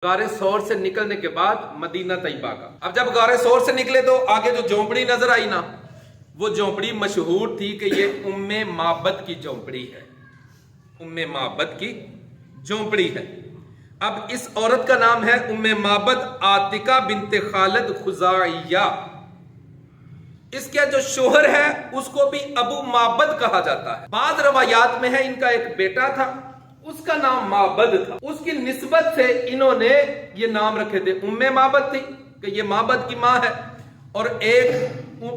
غار سور سے نکلنے کے بعد مدینہ طیبہ کا. اب جب غار سور سے نکلے تو آگے جو جھونپڑی نظر آئی نا، وہ جھونپڑی مشہور تھی کہ یہ ام معبد کی جھونپڑی ہے. ام معبد کی جھونپڑی ہے. اب اس عورت کا نام ہے ام معبد عاتقہ بنت خالد خزاعیہ. اس کا جو شوہر ہے اس کو بھی ابو معبد کہا جاتا ہے. بعض روایات میں ہے ان کا ایک بیٹا تھا، اس کا نام معبد تھا. اس کی نسبت سے انہوں نے یہ نام رکھے تھے. ام معبد تھی کہ یہ معبد کی ماں ہے، اور ایک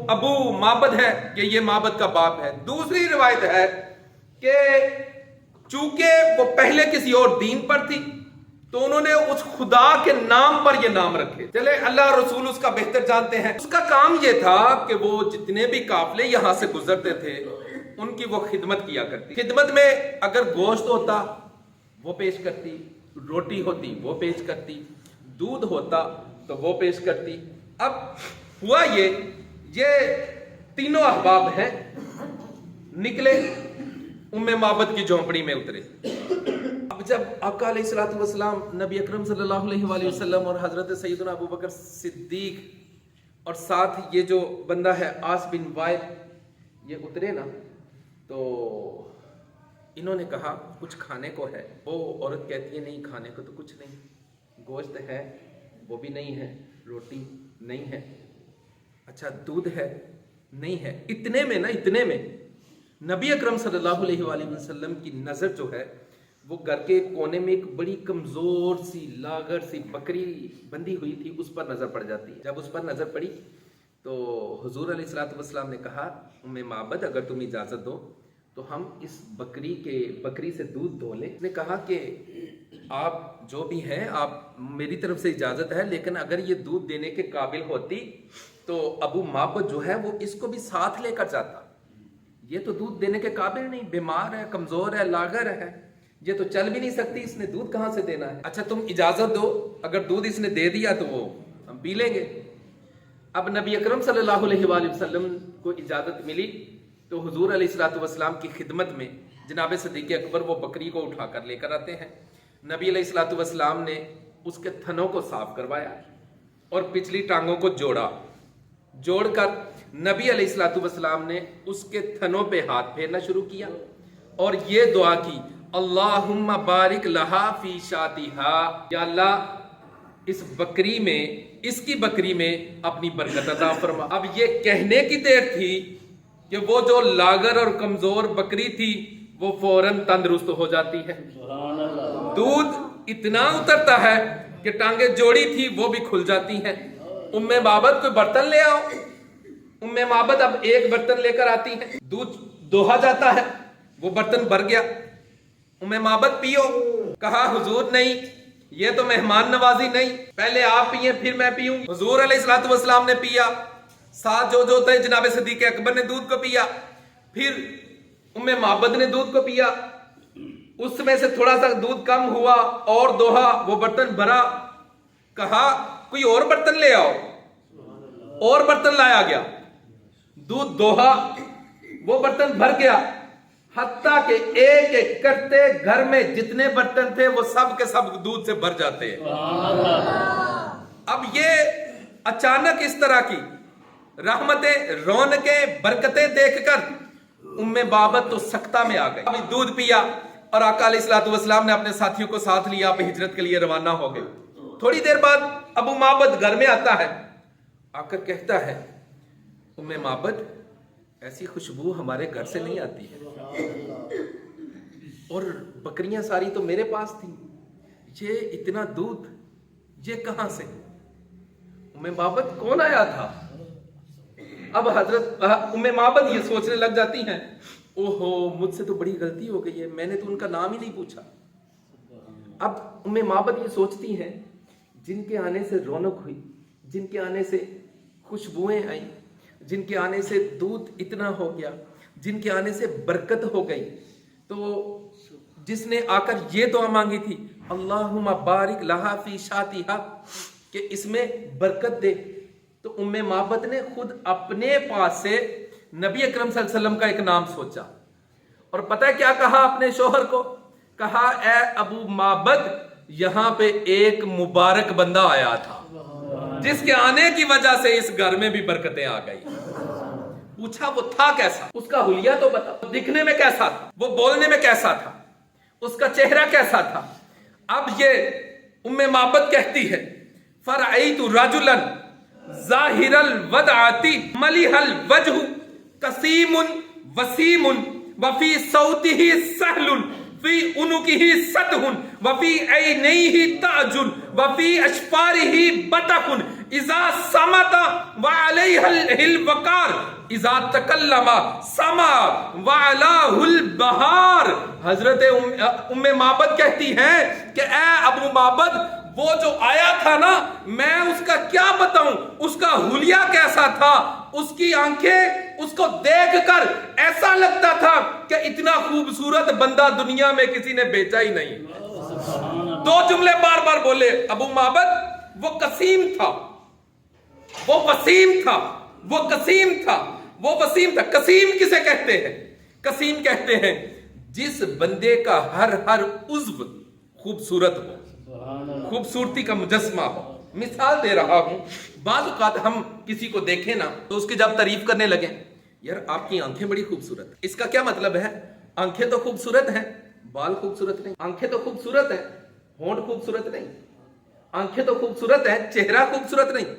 ابو معبد ہے کہ یہ معبد کا باپ ہے. دوسری روایت ہے کہ چونکہ وہ پہلے کسی اور دین پر تھی تو انہوں نے اس خدا کے نام پر یہ نام رکھے. چلے اللہ رسول اس کا بہتر جانتے ہیں. اس کا کام یہ تھا کہ وہ جتنے بھی قافلے یہاں سے گزرتے تھے ان کی وہ خدمت کیا کرتی. خدمت میں اگر گوشت ہوتا وہ پیش کرتی، روٹی ہوتی وہ پیش کرتی، دودھ ہوتا تو وہ پیش کرتی. اب ہوا یہ تینوں احباب ہیں نکلے ام معبد کی جھونپڑی میں اترے. اب جب آقا علیہ الصلوۃ والسلام، نبی اکرم صلی اللہ علیہ وآلہ وسلم اور حضرت سیدنا ابو بکر صدیق اور ساتھ یہ جو بندہ ہے عاص بن وائل یہ اترے نا، تو انہوں نے کہا کچھ کھانے کو ہے. وہ عورت کہتی ہے نہیں کھانے کو تو کچھ نہیں، گوشت ہے وہ بھی نہیں ہے، روٹی نہیں ہے، اچھا دودھ ہے نہیں ہے. اتنے میں نبی اکرم صلی اللہ علیہ وآلہ وسلم کی نظر جو ہے وہ گھر کے کونے میں ایک بڑی کمزور سی لاغر سی بکری بندھی ہوئی تھی، اس پر نظر پڑ جاتی ہے. جب اس پر نظر پڑی تو حضور علیہ الصلوۃ والسلام نے کہا ام معبد اگر تم اجازت دو تو ہم اس بکری سے دودھ دو لیں. نے کہا کہ آپ جو بھی ہیں آپ میری طرف سے اجازت ہے، لیکن اگر یہ دودھ دینے کے قابل ہوتی تو ابو معبد جو ہے وہ اس کو بھی ساتھ لے کر جاتا. یہ تو دودھ دینے کے قابل نہیں، بیمار ہے، کمزور ہے، لاغر ہے، یہ تو چل بھی نہیں سکتی، اس نے دودھ کہاں سے دینا ہے. اچھا تم اجازت دو، اگر دودھ اس نے دے دیا تو وہ ہم پی لیں گے. اب نبی اکرم صلی اللہ علیہ وآلہ وسلم کو اجازت ملی تو حضور علیہ الصلوۃ والسلام کی خدمت میں جناب صدیق اکبر وہ بکری کو اٹھا کر لے کر آتے ہیں. نبی علیہ الصلوۃ والسلام نے اس کے تھنوں کو صاف کروایا اور پچھلی ٹانگوں کو جوڑ کر نبی علیہ الصلوۃ والسلام نے اس کے تھنوں پہ ہاتھ پھیرنا شروع کیا اور یہ دعا کی اللہم بارک لہا فی شاتہا، یا اللہ اس کی بکری میں اپنی برکت عطا فرما. اب یہ کہنے کی دیر تھی کہ وہ جو لاغر اور کمزور بکری تھی وہ فوراً تندرست ہو جاتی ہے. دودھ اتنا اترتا ہے کہ ٹانگیں جوڑی تھی وہ بھی کھل جاتی ہیں. ام معبد کوئی برتن لے آؤ. ام معبد اب ایک برتن لے کر آتی ہے، دودھ دوہا جاتا ہے، وہ برتن بھر گیا. ام معبد پیو. کہا حضور نہیں، یہ تو مہمان نوازی نہیں، پہلے آپ پیئیں پھر میں پیوں. حضور علیہ الصلوۃ والسلام نے پیا، ساتھ جو تھے جناب صدیق اکبر نے دودھ کو پیا، پھر ام معبد نے دودھ کو پیا. اس میں سے تھوڑا سا دودھ کم ہوا اور دوہا، وہ برتن بھرا. کہا کوئی اور برتن لے آؤ، اور برتن لایا گیا، دودھ دوہا، وہ برتن بھر گیا، حتیٰ کہ ایک ایک کرتے گھر میں جتنے برتن تھے وہ سب کے سب دودھ سے بھر جاتے ہیں. اب یہ اچانک اس طرح کی رحمتیں، رونقیں، برکتیں دیکھ کر ام معبد تو سکتہ میں آ گئی. ابھی دودھ پیا اور آقا علیہ الصلوۃ والسلام نے اپنے ساتھیوں کو ساتھ لیا، آپ ہجرت کے لیے روانہ ہو گئے. تھوڑی دیر بعد ابو معبد گھر میں آتا ہے، آ کر کہتا ہے ام معبد ایسی خوشبو ہمارے گھر سے نہیں آتی ہے، اور بکریاں ساری تو میرے پاس تھیں، یہ اتنا دودھ یہ کہاں سے؟ ام معبد کون آیا تھا؟ اب حضرت ام معبد یہ سوچنے لگ جاتی ہیں اوہو مجھ سے تو بڑی غلطی ہو گئی ہے، میں نے تو ان کا نام ہی نہیں پوچھا. اب ام معبد یہ سوچتی ہیں جن کے آنے سے رونق ہوئی، جن کے آنے سے خوشبوئیں آئیں، جن کے آنے سے دودھ اتنا ہو گیا، جن کے آنے سے برکت ہو گئی، تو جس نے آ کر یہ دعا مانگی تھی اللہم بارک لہا فی شاتہا کہ اس میں برکت دے، تو ام معبد نے خود اپنے پاس سے نبی اکرم صلی اللہ علیہ وسلم کا ایک نام سوچا اور پتہ ہے کیا کہا اپنے شوہر کو؟ کہا اے ابو معبد یہاں پہ ایک مبارک بندہ آیا تھا جس کے آنے کی وجہ سے اس گھر میں بھی برکتیں آ گئی. پوچھا وہ تھا کیسا, اس کا حلیہ تو بتا, دکھنے میں کیسا تھا, وہ بولنے میں کیسا تھا, اس کا چہرہ کیسا تھا. اب یہ ام معبد کہتی ہے فرأیت رجلا ظاہر الودعۃ ملیح الوجہ قسیم وسیم وفی صوتہ سہل فی عنقہ سدح وفی عینیہ تاج وفی اشفارہ بطخ اذا صمت وعلیہ الوقار اذا تکلم سما وعلاہ البہار. حضرت ام معبد کہتی ہیں کہ اے ابو معبد, وہ جو آیا تھا نا, میں اس کا کیا بتاؤں, اس کا حلیہ کیسا تھا, اس کی آنکھیں اس کو دیکھ کر ایسا لگتا تھا کہ اتنا خوبصورت بندہ دنیا میں کسی نے بھیجا ہی نہیں. دو جملے بار بار بولے ابو معبد, وہ قسیم تھا, وہ وسیم تھا, وہ قسیم تھا, وہ وسیم تھا. قسیم کسے کہتے ہیں؟ قسیم کہتے ہیں جس بندے کا ہر عضو خوبصورت ہو, خوبصورتی کا مجسمہ ہو. مثال دے رہا ہوں, بعض اوقات ہم کسی کو دیکھیں نا تو اس کی جب تعریف کرنے لگیں, یار آپ کی آنکھیں بڑی خوبصورت. اس کا کیا مطلب ہے؟ آنکھیں تو خوبصورت ہیں, بال خوبصورت نہیں. آنکھیں تو خوبصورت ہیں, ہونٹ خوبصورت نہیں. آنکھیں تو خوبصورت ہیں, چہرہ خوبصورت نہیں.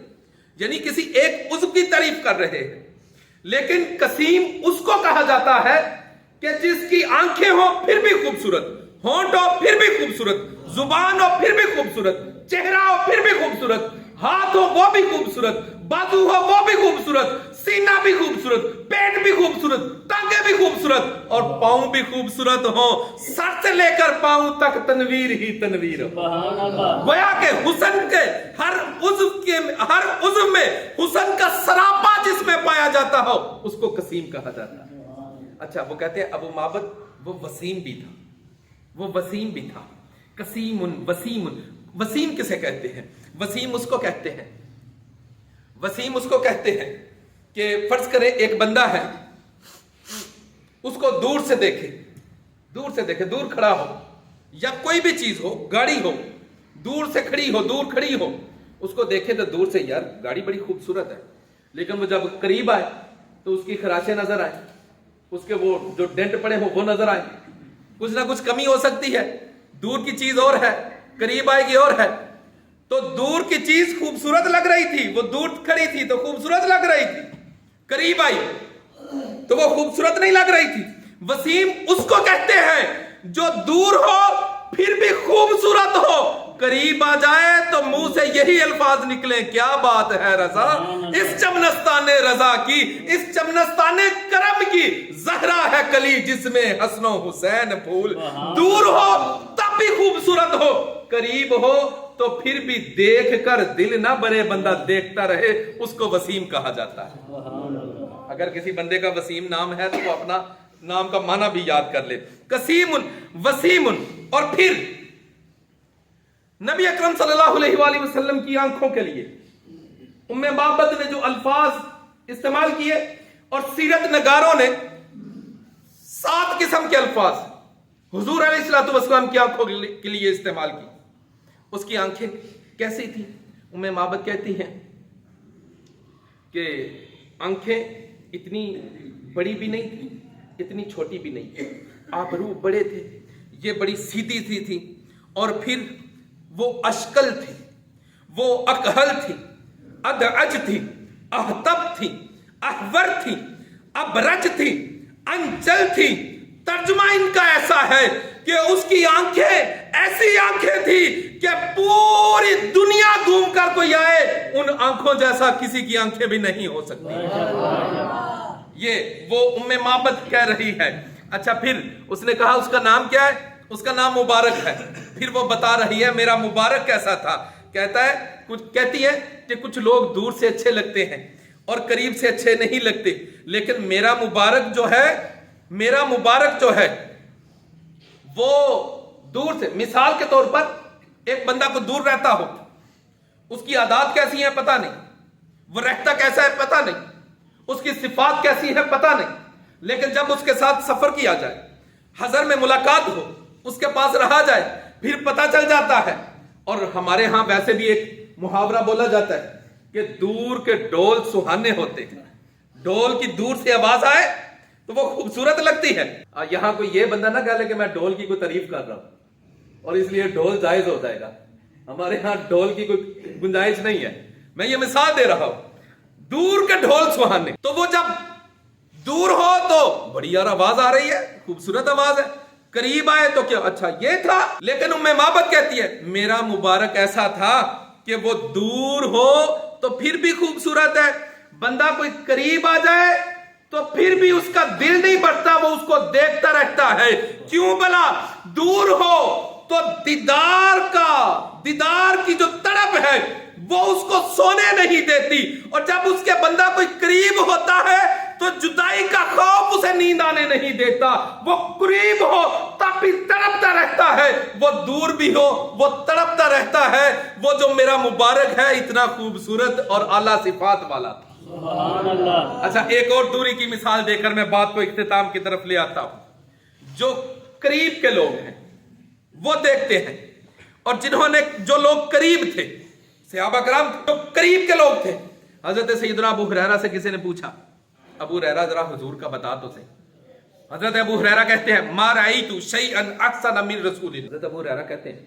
یعنی کسی ایک عضو کی تعریف کر رہے ہیں. لیکن قسیم اس کو کہا جاتا ہے کہ جس کی آنکھیں ہو پھر بھی خوبصورت, ہونٹ ہو پھر بھی خوبصورت, زبان ہو پھر بھی خوبصورت, چہرہ ہو پھر بھی خوبصورت, ہاتھ ہو وہ بھی خوبصورت, بازو ہو وہ بھی خوبصورت, سینہ بھی خوبصورت, پیٹ بھی خوبصورت, ٹانگیں بھی خوبصورت, اور پاؤں بھی خوبصورت ہو. سر سے لے کر پاؤں تک تنویر ہی تنویر ہو. گویا کہ حسن کے ہر عضو میں حسن کا سراپا جس میں پایا جاتا ہو اس کو قسیم کہا جاتا ہے. اچھا, وہ کہتے ہیں ابو معبد وہ وسیم بھی تھا, وہ وسیم بھی تھا. قسیم وسیم. وسیم کسے کہتے ہیں؟ وسیم اس کو کہتے ہیں, وسیم اس کو کہتے ہیں کہ فرض کریں ایک بندہ ہے, اس کو دور سے دیکھے, دور کھڑا ہو, یا کوئی بھی چیز ہو, گاڑی ہو, دور سے کھڑی ہو, دور کھڑی ہو, اس کو دیکھے تو دور سے یار گاڑی بڑی خوبصورت ہے, لیکن وہ جب قریب آئے تو اس کی خراشیں نظر آئے, اس کے وہ جو ڈینٹ پڑے ہو وہ نظر آئے, کچھ نہ کچھ کمی ہو سکتی ہے. دور کی چیز اور ہے, قریب آئے گی اور ہے. تو دور کی چیز خوبصورت لگ رہی تھی, وہ دور کھڑی تھی تو خوبصورت لگ رہی تھی, قریب آئی تو وہ خوبصورت نہیں لگ رہی تھی. وسیم اس کو کہتے ہیں جو دور ہو پھر بھی خوبصورت ہو, قریب آ جائے تو منہ سے یہی الفاظ نکلے کیا بات ہے رضا, اس چمنستان رضا کی, اس چمنستان کرم کی زہرا ہے کلی جس میں حسن و حسین پھول. دور ہو تب بھی خوبصورت ہو, قریب ہو تو پھر بھی دیکھ کر دل نہ بھرے, بندہ دیکھتا رہے, اس کو وسیم کہا جاتا ہے. اگر کسی بندے کا وسیم نام ہے تو وہ اپنا نام کا معنی بھی یاد کر لے. قسیم وسیم. اور پھر نبی اکرم صلی اللہ علیہ وآلہ وسلم کی آنکھوں کے لیے ام معبد نے جو الفاظ استعمال کیے, اور سیرت نگاروں نے 7 قسم کے الفاظ حضور علیہ الصلوۃ والسلام کی آنکھوں کے لیے استعمال کی. اس کی آنکھیں کیسی تھی؟ ام معبد کہتی ہیں کہ آنکھیں اتنی بڑی بھی نہیں تھی, اتنی چھوٹی بھی نہیں, آبرو بڑے تھے, یہ بڑی سیدھی سی تھی, اور پھر وہ اشکل تھی, وہ اکحل تھی, ادعج تھی, احتب تھی, احور تھی, ابرج تھی, انچل تھی. ترجمہ ان کا ایسا ہے کہ اس کی آنکھیں ایسی آنکھیں تھی کہ پوری دنیا گھوم کر کوئی آئے ان آنکھوں جیسا کسی کی آنکھیں بھی نہیں ہو سکتی. یہ وہ ام معبد کہہ رہی ہے. اچھا, پھر اس نے کہا اس کا نام کیا ہے؟ اس کا نام مبارک ہے. پھر وہ بتا رہی ہے میرا مبارک کیسا تھا. کہتی ہے کہ کچھ لوگ دور سے اچھے لگتے ہیں اور قریب سے اچھے نہیں لگتے, لیکن میرا مبارک جو ہے وہ دور سے, مثال کے طور پر ایک بندہ کو دور رہتا ہو, اس کی عادات کیسی ہیں پتہ نہیں, وہ رہتا کیسا ہے پتہ نہیں, اس کی صفات کیسی ہے پتہ نہیں, لیکن جب اس کے ساتھ سفر کیا جائے, حضر میں ملاقات ہو, اس کے پاس رہا جائے, پھر پتہ چل جاتا ہے. اور ہمارے ہاں ویسے بھی ایک محاورہ بولا جاتا ہے کہ دور کے ڈول سہانے ہوتے ہیں. ڈول کی دور سے آواز آئے تو وہ خوبصورت لگتی ہے. یہاں کوئی یہ بندہ نہ کہہ لے کہ میں ڈول کی کوئی تعریف کر رہا ہوں اور اس لیے ڈول جائز ہو جائے گا. ہمارے ہاں ڈول کی کوئی گنجائش نہیں ہے. میں یہ مثال دے رہا ہوں. دور کے ڈھول سہانے, تو وہ جب دور ہو تو بڑی یار آواز آ رہی ہے, خوبصورت آواز ہے. قریب آئے تو کیا اچھا یہ تھا. لیکن ام معبد کہتی ہے میرا مبارک ایسا تھا کہ وہ دور ہو تو پھر بھی خوبصورت ہے, بندہ کوئی قریب آ جائے تو پھر بھی اس کا دل نہیں بڑھتا, وہ اس کو دیکھتا رہتا ہے. کیوں بلا؟ دور ہو تو دیدار کی جو تڑپ ہے وہ اس کو سونے نہیں دیتی, اور جب اس کے بندہ کوئی قریب ہوتا ہے تو جدائی کا خوف اسے نیند آنے نہیں دیتا. وہ قریب ہو تب بھی تڑپتا رہتا ہے, وہ دور بھی ہو وہ تڑپتا رہتا ہے. وہ جو میرا مبارک ہے اتنا خوبصورت اور اعلیٰ صفات والا. سبحان اللہ. اچھا ایک اور دوری کی مثال دے کر میں بات کو اختتام کی طرف لے آتا ہوں. جو قریب کے لوگ ہیں وہ دیکھتے ہیں, اور جو لوگ قریب تھے, صحابہ کرام جو قریب کے لوگ تھے. حضرت سیدنا ابو ہریرہ سے کسی نے پوچھا, ابو ہریرہ ذرا حضور کا بتا تو صحیح. حضرت ابو ہریرہ کہتے ہیں ما رأیت شیئا احسن من رسول اللہ. حضرت ابو ہریرہ کہتے ہیں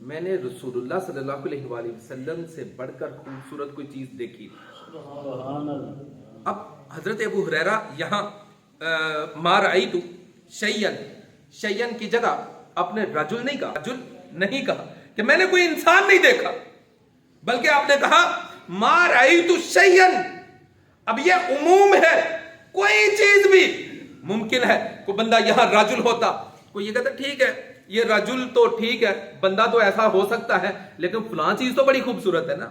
میں نے رسول اللہ صلی اللہ علیہ وآلہ وسلم سے بڑھ کر خوبصورت کوئی چیز دیکھی. اب حضرت ابو ہریرہ یہاں ما رأیت شیئا کی جگہ اپنے رجل نہیں کہا کہ میں نے کوئی انسان نہیں دیکھا, بلکہ آپ نے کہا ما رأیت شیئا. اب یہ عموم ہے, کوئی چیز بھی ممکن ہے. کوئی بندہ یہاں رجل ہوتا, کوئی یہ کہتا ٹھیک ہے یہ رجل تو ٹھیک ہے, بندہ تو ایسا ہو سکتا ہے, لیکن فلاں چیز تو بڑی خوبصورت ہے نا,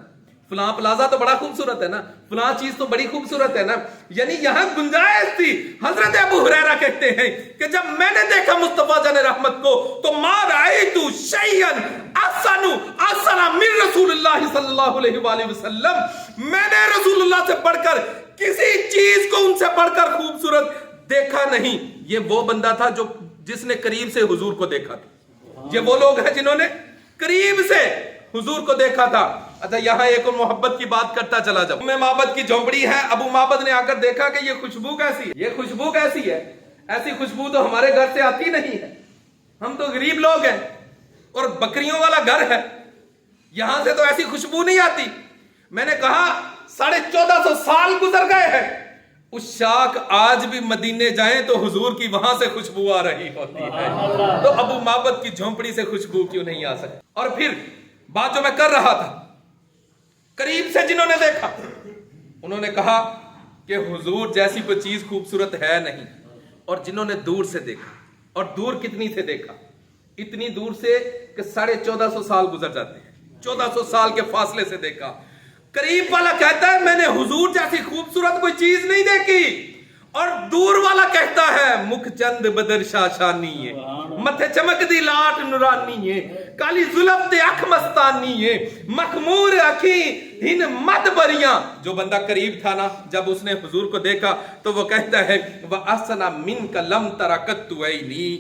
فلاں پلازا تو بڑا خوبصورت ہے نا, فلاں چیز تو بڑی خوبصورت ہے نا. یعنی یہاں گنجائش تھی. حضرت ابو ہریرہ کہتے ہیں کہ جب میں نے دیکھا مصطفیٰ جان رحمت کو تو ما رأیت شیئا احسن من رسول اللہ صلی اللہ علیہ وآلہ وسلم. میں نے رسول اللہ سے بڑھ کر کسی چیز کو ان سے بڑھ کر خوبصورت دیکھا نہیں. یہ وہ بندہ تھا جس نے قریب سے حضور کو دیکھا تھا. یہ وہ لوگ ہیں جنہوں نے قریب سے حضور کو دیکھا تھا. اچھا یہاں ایک اور محبت کی بات کرتا چلا جاؤں. ام معبد کی جھونپڑی ہے. ابو معبد نے آ کر دیکھا کہ یہ خوشبو کیسی ہے, یہ خوشبو کیسی ہے, ایسی خوشبو تو ہمارے گھر سے آتی نہیں ہے, ہم تو غریب لوگ ہیں اور بکریوں والا گھر ہے, یہاں سے تو ایسی خوشبو نہیں آتی. میں نے کہا 1450 سال گزر گئے ہیں, اس شاخ آج بھی مدینے جائیں تو حضور کی وہاں سے خوشبو آ رہی ہوتی ہے, تو ابو معبد کی جھونپڑی سے خوشبو کیوں نہیں آ سکتی. اور پھر بات جو میں کر رہا تھا, قریب سے جنہوں نے دیکھا انہوں نے کہا کہ حضور جیسی کوئی چیز خوبصورت ہے نہیں. اور جنہوں نے دور سے دیکھا, اور دور کتنی سے دیکھا, اتنی دور سے کہ 1450 سال گزر جاتے ہیں, 1400 سال کے فاصلے سے دیکھا. قریب والا کہتا ہے میں نے حضور جیسی خوبصورت کوئی چیز نہیں دیکھی, اور دور والا کہتا ہے مکھ چند بدر شاشانی ہے, متھے چمک دی لاٹ نورانی ہے, کالی زلف تے اکھ مستانی ہے, مخمور اکھی ہن مد بریاں. جو بندہ قریب تھا نا, جب اس نے حضور کو دیکھا تو وہ کہتا ہے وَأَحْسَنَ مِنْكَ لَمْ تَرَ قَطُّ عَيْنِي,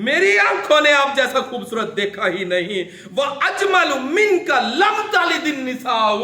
میری آنکھوں نے آپ جیسا خوبصورت دیکھا ہی نہیں. وَأَجْمَلُ مِنْكَ لَمْ تَلِدِ النِّسَاءُ,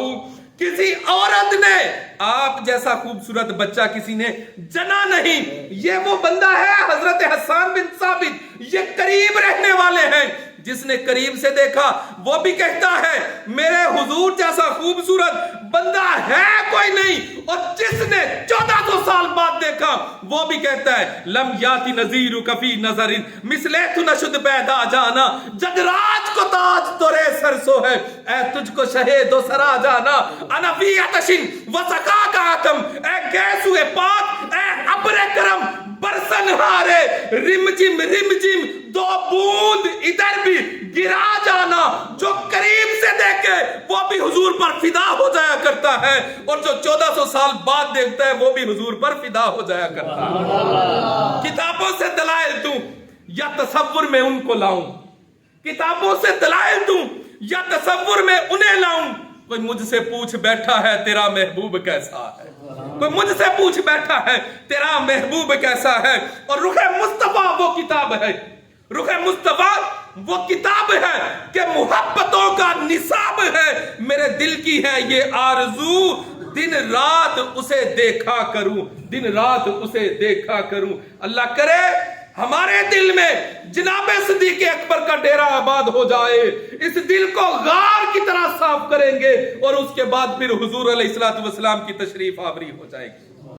کسی عورت نے آپ جیسا خوبصورت بچہ کسی نے جنا نہیں. یہ وہ بندہ ہے حضرت حسان بن ثابت, یہ قریب رہنے والے ہیں. جس نے قریب سے دیکھا وہ بھی کہتا ہے میرے حضور جیسا خوبصورت بندہ ہے کوئی نہیں, اور جس نے 1400 سال بعد دیکھا وہ بھی کہتا ہے لم یاتی نذیر کفی نظر مثلے تو نشد پیدا جانا, جگ راج کو تاج تورے سرسو ہے, اے تجھ کو شہید و سرا جانا, انا فی عطشن و سقا کا آتم, اے گیسوئے پاک, اے ابر کرم برسن ہارے, رم جم دو بوند ادھر بھی گرا جانا. جو قریب سے دیکھے وہ بھی حضور پر فدا ہو جایا کرتا ہے, اور جو 1400 سال بعد دیکھتا ہے وہ بھی حضور پر فدا ہو جایا کرتا ہے. کتابوں سے دلائل دوں یا تصور میں ان کو لاؤں, کتابوں سے دلائل دوں یا تصور میں انہیں لاؤں. کوئی مجھ سے پوچھ بیٹھا ہے تیرا محبوب کیسا ہے, کوئی مجھ سے پوچھ بیٹھا ہے تیرا محبوب کیسا ہے. اور رخ مصطفیٰ وہ کتاب ہے, رخ مصطفیٰ وہ کتاب ہے کہ محبتوں کا نصاب ہے، میرے دل کی ہے یہ آرزو، دن رات اسے دیکھا کروں، دن رات اسے دیکھا کروں۔ اللہ کرے ہمارے دل میں جناب صدیق اکبر کا ڈیرہ آباد ہو جائے، اس دل کو غار کی طرح صاف کریں گے اور اس کے بعد پھر حضور علیہ الصلوۃ والسلام کی تشریف آوری ہو جائے گی۔